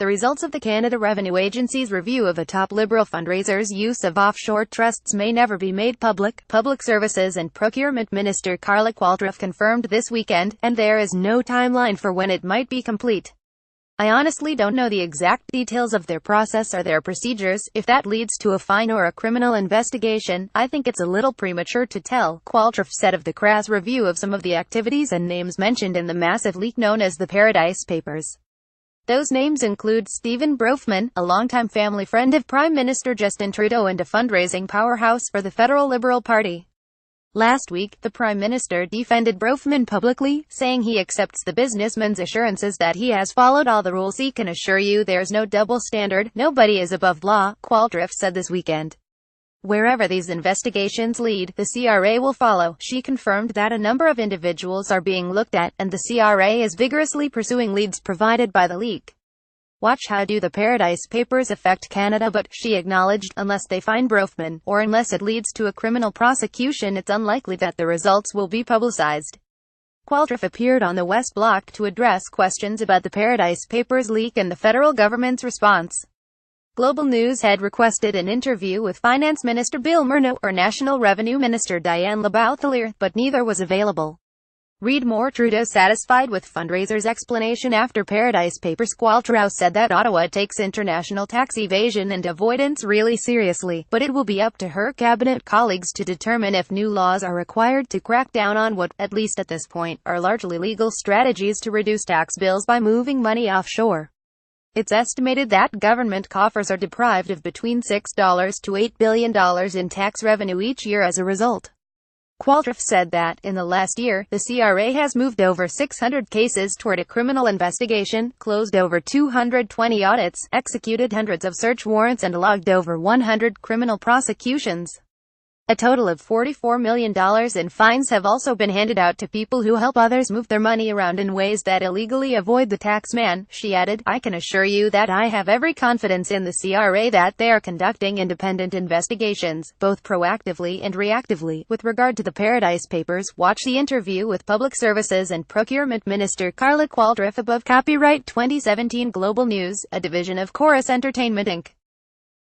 The results of the Canada Revenue Agency's review of a top Liberal fundraiser's use of offshore trusts may never be made public, Public Services and Procurement Minister Carla Qualtrough confirmed this weekend, and there is no timeline for when it might be complete. I honestly don't know the exact details of their process or their procedures. If that leads to a fine or a criminal investigation, I think it's a little premature to tell, Qualtrough said of the crass review of some of the activities and names mentioned in the massive leak known as the Paradise Papers. Those names include Stephen Bronfman, a longtime family friend of Prime Minister Justin Trudeau and a fundraising powerhouse for the federal Liberal Party. Last week, the Prime Minister defended Bronfman publicly, saying he accepts the businessman's assurances that he has followed all the rules. He can assure you there's no double standard, nobody is above law, Qualtrough said this weekend. Wherever these investigations lead, the CRA will follow. She confirmed that a number of individuals are being looked at, and the CRA is vigorously pursuing leads provided by the leak. Watch how do the Paradise Papers affect Canada, but, she acknowledged, unless they find Bronfman, or unless it leads to a criminal prosecution, it's unlikely that the results will be publicized. Qualtrough appeared on the West Block to address questions about the Paradise Papers leak and the federal government's response. Global News had requested an interview with Finance Minister Bill Morneau or National Revenue Minister Diane LeBouthelier, but neither was available. Read more. Trudeau satisfied with fundraiser's explanation after Paradise Papers. Qualtrough said that Ottawa takes international tax evasion and avoidance really seriously, but it will be up to her cabinet colleagues to determine if new laws are required to crack down on what, at least at this point, are largely legal strategies to reduce tax bills by moving money offshore. It's estimated that government coffers are deprived of between $6 to $8 billion in tax revenue each year as a result. Qualtrough said that, in the last year, the CRA has moved over 600 cases toward a criminal investigation, closed over 220 audits, executed hundreds of search warrants and logged over 100 criminal prosecutions. A total of $44 million in fines have also been handed out to people who help others move their money around in ways that illegally avoid the tax man, she added. I can assure you that I have every confidence in the CRA that they are conducting independent investigations, both proactively and reactively. With regard to the Paradise Papers, watch the interview with Public Services and Procurement Minister Carla Qualtrough above. Copyright 2017 Global News, a division of Chorus Entertainment Inc.